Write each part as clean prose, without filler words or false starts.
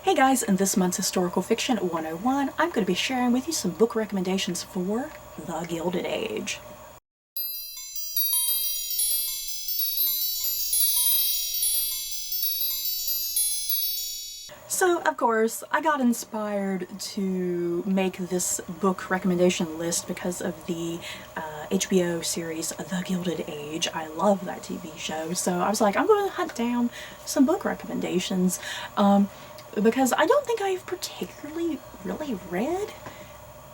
Hey guys, in this month's Historical Fiction 101, I'm going to be sharing with you some book recommendations for The Gilded Age. So, of course, I got inspired to make this book recommendation list because of the HBO series The Gilded Age. I love that TV show, so I was like, I'm going to hunt down some book recommendations. Because I don't think I've particularly really read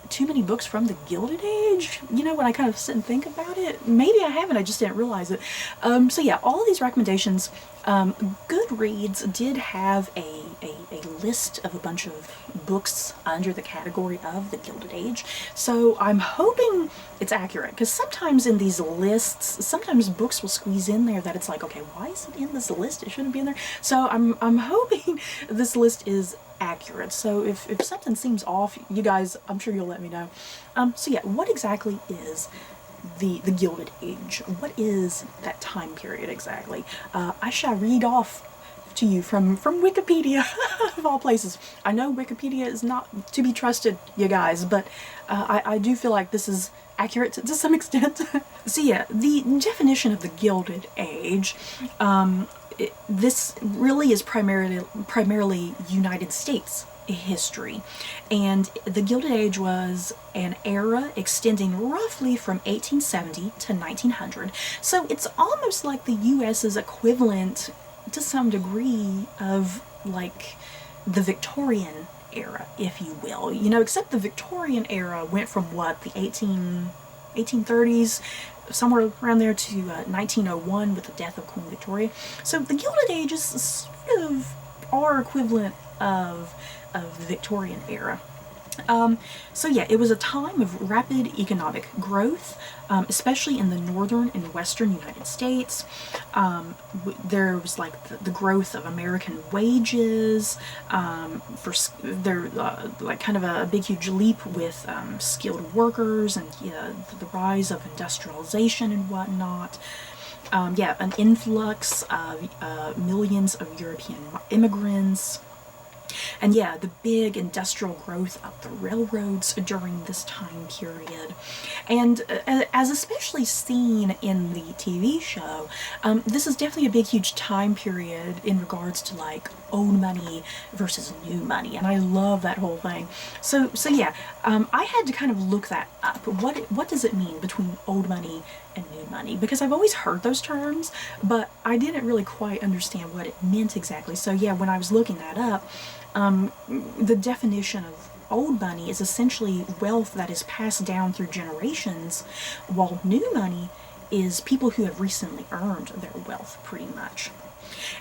too many books from the Gilded Age. You know, when I kind of sit and think about it, maybe I haven't, I just didn't realize it. So yeah, all of these recommendations, Goodreads did have a list of a bunch of books under the category of the Gilded Age, so I'm hoping it's accurate, because sometimes in these lists, sometimes books will squeeze in there that it's like, okay, why is it in this list? It shouldn't be in there. So I'm hoping this list is accurate. So if something seems off, you guys, I'm sure you'll let me know. So yeah, what exactly is the Gilded Age? What is that time period exactly? I shall read off to you from Wikipedia, of all places. I know Wikipedia is not to be trusted, you guys, but I do feel like this is accurate to some extent. So yeah, the definition of the Gilded Age, this really is primarily United States history, and the Gilded Age was an era extending roughly from 1870 to 1900. So it's almost like the US's equivalent to some degree of like the Victorian era, if you will. You know, except the Victorian era went from what, the 1830s, somewhere around there, to 1901 with the death of Queen Victoria. So the Gilded Age is sort of our equivalent of the Victorian era. So yeah, it was a time of rapid economic growth, especially in the northern and western United States. There was like the growth of American wages, like kind of a big huge leap with skilled workers, and the rise of industrialization and whatnot. Yeah, an influx of millions of European immigrants. And yeah, the big industrial growth of the railroads during this time period. And as especially seen in the TV show, this is definitely a big, huge time period in regards to like old money versus new money. And I love that whole thing. So yeah, I had to kind of look that up. What does it mean between old money and new money? Because I've always heard those terms, but I didn't really quite understand what it meant exactly. So yeah, when I was looking that up, the definition of old money is essentially wealth that is passed down through generations, while new money is people who have recently earned their wealth, pretty much.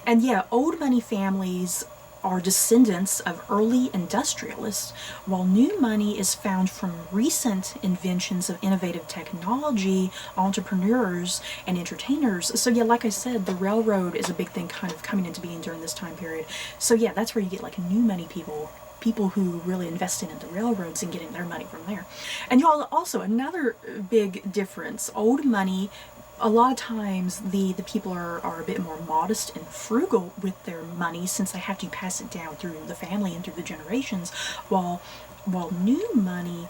And yeah, old money families are descendants of early industrialists, while new money is found from recent inventions of innovative technology, entrepreneurs, and entertainers. So yeah, like I said, the railroad is a big thing kind of coming into being during this time period. So yeah, that's where you get like new money people who really invested in the railroads and getting their money from there. And y'all, also another big difference, old money, a lot of times the people are a bit more modest and frugal with their money, since they have to pass it down through the family and through the generations, while new money,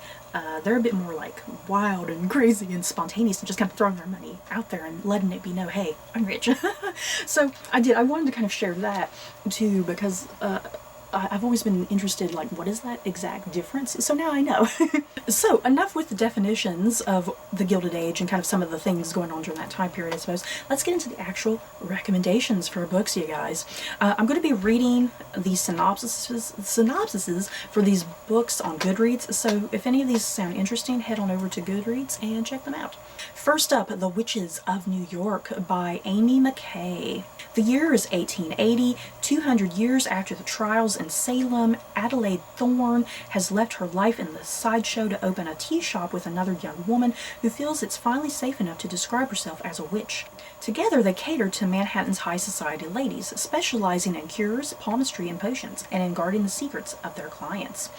they're a bit more like wild and crazy and spontaneous, and just kind of throwing their money out there and letting it be know, hey, I'm rich. So I wanted to kind of share that too, because I've always been interested, like, what is that exact difference? So now I know. So enough with the definitions of the Gilded Age and kind of some of the things going on during that time period, I suppose. Let's get into the actual recommendations for books, you guys. I'm going to be reading the synopsises for these books on Goodreads, so if any of these sound interesting, head on over to Goodreads and check them out. First up, The Witches of New York by Amy McKay. The year is 1880, 200 years after the trials in Salem. Adelaide Thorne has left her life in the sideshow to open a tea shop with another young woman who feels it's finally safe enough to describe herself as a witch. Together they cater to Manhattan's high society ladies, specializing in cures, palmistry, and potions, and in guarding the secrets of their clients.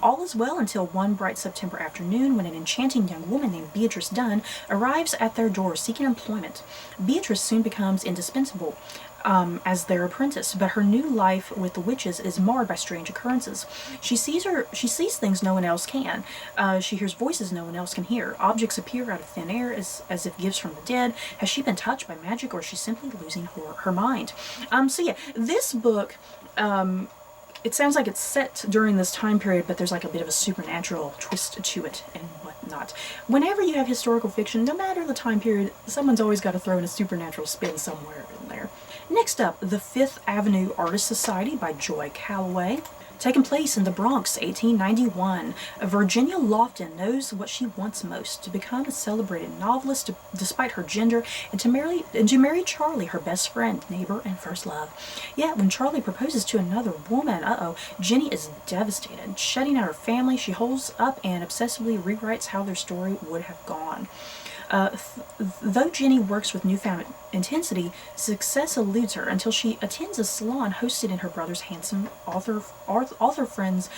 All is well until one bright September afternoon, when an enchanting young woman named Beatrice Dunn arrives at their door seeking employment. Beatrice soon becomes indispensable, as their apprentice, but her new life with the witches is marred by strange occurrences. She sees things no one else can. She hears voices no one else can hear. Objects appear out of thin air as if gifts from the dead. Has she been touched by magic, or is she simply losing her mind? So yeah, this book, it sounds like it's set during this time period, but there's like a bit of a supernatural twist to it and whatnot. Whenever you have historical fiction, no matter the time period, someone's always got to throw in a supernatural spin somewhere in there. Next up, The Fifth Avenue Artist Society by Joy Calloway. Taking place in the Bronx, 1891, Virginia Lofton knows what she wants most: to become a celebrated novelist despite her gender, and to marry Charlie, her best friend, neighbor, and first love. Yet when Charlie proposes to another woman, Jenny is devastated. Shutting out her family, she holds up and obsessively rewrites how their story would have gone. Though Jenny works with newfound intensity, success eludes her until she attends a salon hosted in her brother's handsome author friend's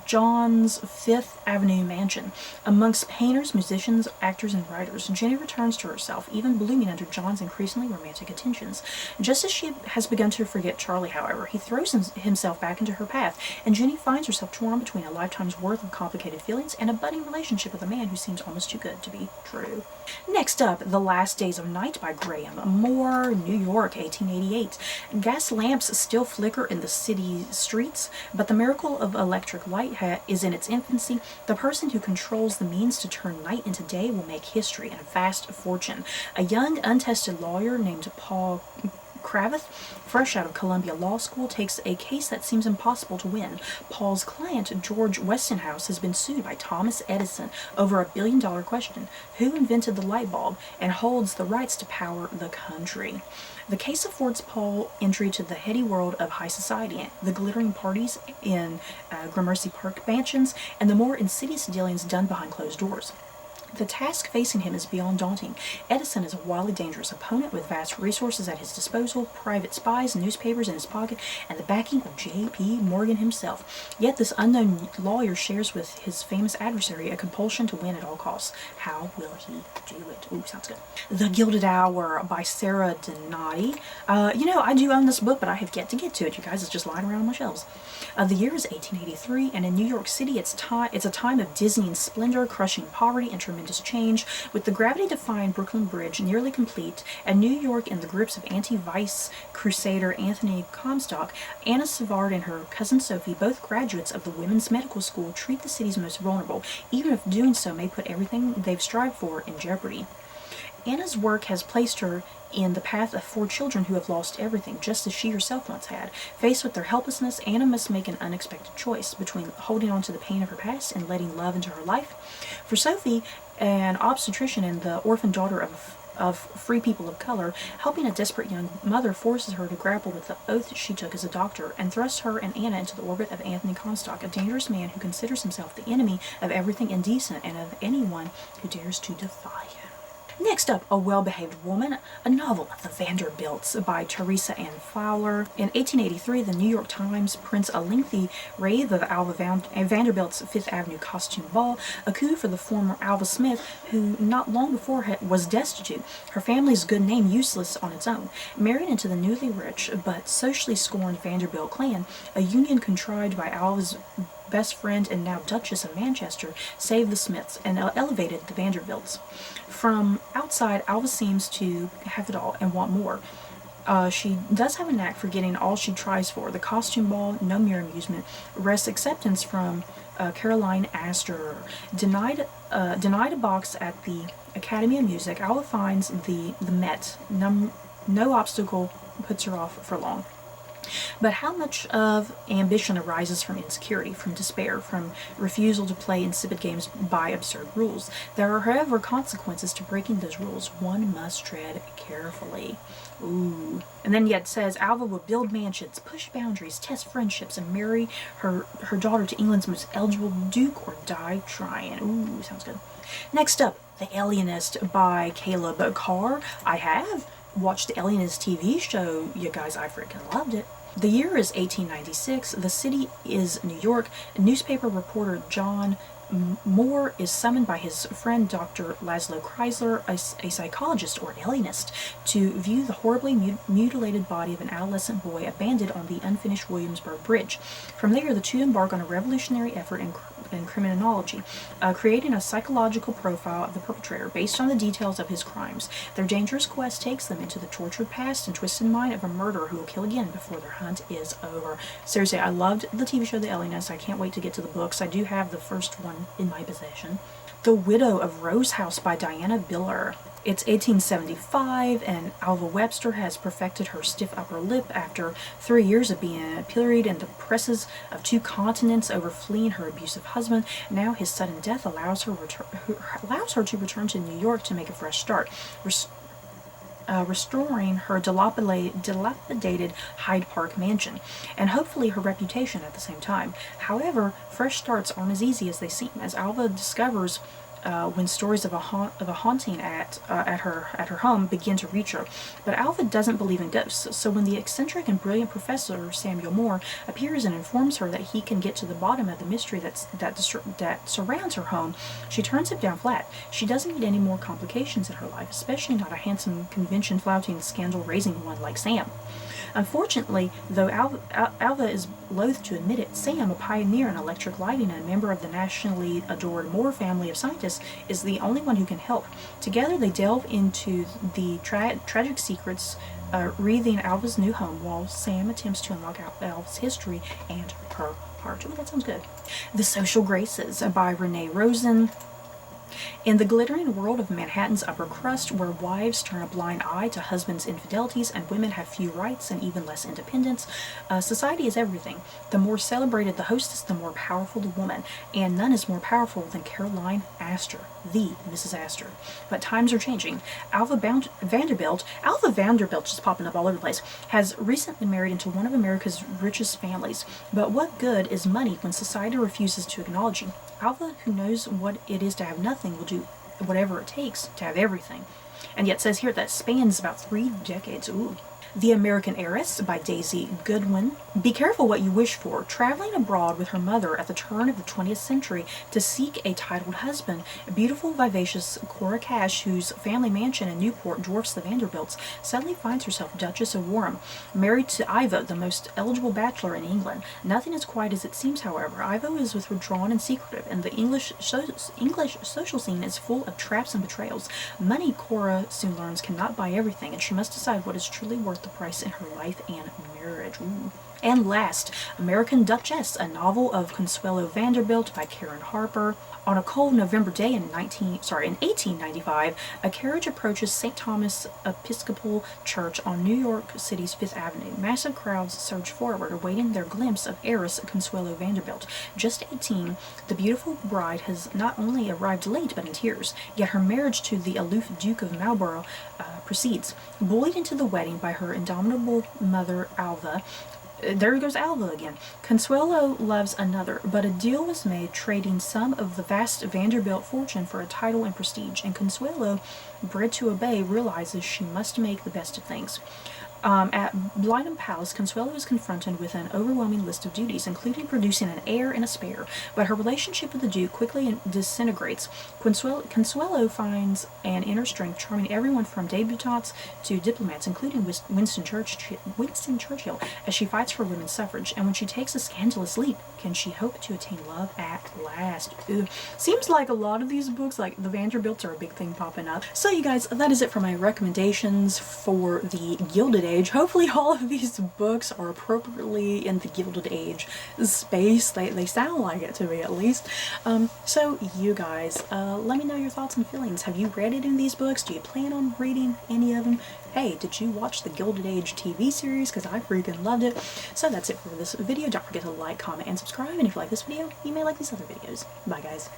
John's Fifth Avenue mansion. Amongst painters, musicians, actors, and writers, Jenny returns to herself, even blooming under John's increasingly romantic attentions. Just as she has begun to forget Charlie, however, he throws himself back into her path, and Jenny finds herself torn between a lifetime's worth of complicated feelings and a budding relationship with a man who seems almost too good to be true. Next up, The Last Days of Night by Graham Moore, New York, 1888. Gas lamps still flicker in the city streets, but the miracle of electric light is in its infancy. The person who controls the means to turn night into day will make history and a vast fortune. A young, untested lawyer named Paul Cravath, fresh out of Columbia Law School, takes a case that seems impossible to win. Paul's client, George Westinghouse, has been sued by Thomas Edison over $1 billion question: who invented the light bulb and holds the rights to power the country? The case affords Paul entry to the heady world of high society, the glittering parties in Gramercy Park mansions, and the more insidious dealings done behind closed doors. The task facing him is beyond daunting. Edison is a wildly dangerous opponent with vast resources at his disposal, private spies, newspapers in his pocket, and the backing of J.P. Morgan himself. Yet this unknown lawyer shares with his famous adversary a compulsion to win at all costs. How will he do it? Ooh, sounds good. The Gilded Hour by Sarah Donati. I do own this book, but I have yet to get to it, you guys. It's just lying around on my shelves. The year is 1883, and in New York City, it's a time of dizzying splendor, crushing poverty, and tremendous change. With the gravity-defying Brooklyn Bridge nearly complete, and New York in the grips of anti-vice crusader Anthony Comstock, Anna Savard and her cousin Sophie, both graduates of the Women's Medical School, treat the city's most vulnerable, even if doing so may put everything they've strived for in jeopardy. Anna's work has placed her in the path of 4 children who have lost everything, just as she herself once had. Faced with their helplessness, Anna must make an unexpected choice between holding on to the pain of her past and letting love into her life. For Sophie, an obstetrician and the orphan daughter of free people of color, helping a desperate young mother forces her to grapple with the oath she took as a doctor, and thrusts her and Anna into the orbit of Anthony Comstock, a dangerous man who considers himself the enemy of everything indecent and of anyone who dares to defy him. Next up, A Well-Behaved Woman, a novel of the Vanderbilts by Teresa Ann Fowler. In 1883, the New York Times prints a lengthy rave of Alva Vanderbilt's Fifth Avenue costume ball, a coup for the former Alva Smith, who not long before was destitute, her family's good name useless on its own. Married into the newly rich but socially scorned Vanderbilt clan, a union contrived by Alva's best friend and now Duchess of Manchester saved the Smiths and elevated the Vanderbilts. From outside, Alva seems to have it all and want more. She does have a knack for getting all she tries for. The costume ball, no mere amusement, wrests acceptance from Caroline Astor. Denied a box at the Academy of Music, Alva finds the Met. No obstacle puts her off for long. But how much of ambition arises from insecurity, from despair, from refusal to play insipid games by absurd rules? There are, however, consequences to breaking those rules. One must tread carefully. Ooh. And then yet it says, Alva will build mansions, push boundaries, test friendships, and marry her daughter to England's most eligible duke or die trying. Ooh, sounds good. Next up, The Alienist by Caleb Carr. I have watched the Alienist TV show, you guys. I freaking loved it. The year is 1896. The city is New York. Newspaper reporter John Moore is summoned by his friend Dr. Laszlo Kreisler, a psychologist or alienist, to view the horribly mutilated body of an adolescent boy abandoned on the unfinished Williamsburg Bridge. From there, the two embark on a revolutionary effort in criminology, creating a psychological profile of the perpetrator based on the details of his crimes. Their dangerous quest takes them into the tortured past and twisted mind of a murderer who will kill again before their hunt is over. Seriously, I loved the TV show The Alienist. I can't wait to get to the books. I do have the first one in my possession. The Widow of Rose House by Diana Biller. It's 1875, and Alva Webster has perfected her stiff upper lip after 3 years of being pilloried in the presses of 2 continents over fleeing her abusive husband. Now his sudden death allows her to return to New York to make a fresh start, restoring her dilapidated Hyde Park mansion, and hopefully her reputation at the same time. However, fresh starts aren't as easy as they seem, as Alva discovers when stories of a haunting at her home begin to reach her. But Alva doesn't believe in ghosts, so when the eccentric and brilliant Professor Samuel Moore appears and informs her that he can get to the bottom of the mystery that surrounds her home, she turns him down flat. She doesn't need any more complications in her life, especially not a handsome, convention-flouting, scandal-raising one like Sam. Unfortunately, though Alva is loath to admit it, Sam, a pioneer in electric lighting and a member of the nationally adored Moore family of scientists, is the only one who can help. Together they delve into the tragic secrets wreathing Alva's new home, while Sam attempts to unlock Alva's history and her heart. Ooh, that sounds good. The Social Graces by Renee Rosen. In the glittering world of Manhattan's upper crust, where wives turn a blind eye to husbands' infidelities and women have few rights and even less independence, society is everything. The more celebrated the hostess, the more powerful the woman, and none is more powerful than Caroline Astor, the Mrs. Astor. But times are changing. Alva Vanderbilt, just popping up all over the place, has recently married into one of America's richest families. But what good is money when society refuses to acknowledge you? Alva, who knows what it is to have nothing, will do whatever it takes to have everything. And yet says here that spans about 3 decades. Ooh. The American Heiress by Daisy Goodwin. Be careful what you wish for. Traveling abroad with her mother at the turn of the 20th century to seek a titled husband, beautiful, vivacious Cora Cash, whose family mansion in Newport dwarfs the Vanderbilts, suddenly finds herself Duchess of Warham, married to Ivo, the most eligible bachelor in England. Nothing is quite as it seems, however. Ivo is withdrawn and secretive, and the English social scene is full of traps and betrayals. Money, Cora soon learns, cannot buy everything, and she must decide what is truly worth the price in her life and marriage. Ooh. And last, American Duchess, a novel of Consuelo Vanderbilt by Karen Harper. On a cold November day in 1895, a carriage approaches St. Thomas Episcopal Church on New York City's Fifth Avenue. Massive crowds surge forward, awaiting their glimpse of heiress Consuelo Vanderbilt. Just 18, the beautiful bride has not only arrived late, but in tears. Yet her marriage to the aloof Duke of Marlborough proceeds. Bullied into the wedding by her indomitable mother, Alva, there goes Alva again. Consuelo loves another, but a deal was made trading some of the vast Vanderbilt fortune for a title and prestige, and Consuelo, bred to obey, realizes she must make the best of things. At Blytham Palace, Consuelo is confronted with an overwhelming list of duties, including producing an heir and a spare, but her relationship with the Duke quickly disintegrates. Consuelo finds an inner strength, charming everyone from debutantes to diplomats, including Winston Churchill, as she fights for women's suffrage, and when she takes a scandalous leap, can she hope to attain love at last? Ooh. Seems like a lot of these books, like the Vanderbilts, are a big thing popping up. So you guys, that is it for my recommendations for the Gilded Age. Hopefully all of these books are appropriately in the Gilded Age space. They sound like it to me, at least. So you guys, let me know your thoughts and feelings. Have you read any of these books? Do you plan on reading any of them? Hey, did you watch the Gilded Age TV series? Because I freaking loved it. So that's it for this video. Don't forget to like, comment, and subscribe. And if you like this video, you may like these other videos. Bye, guys.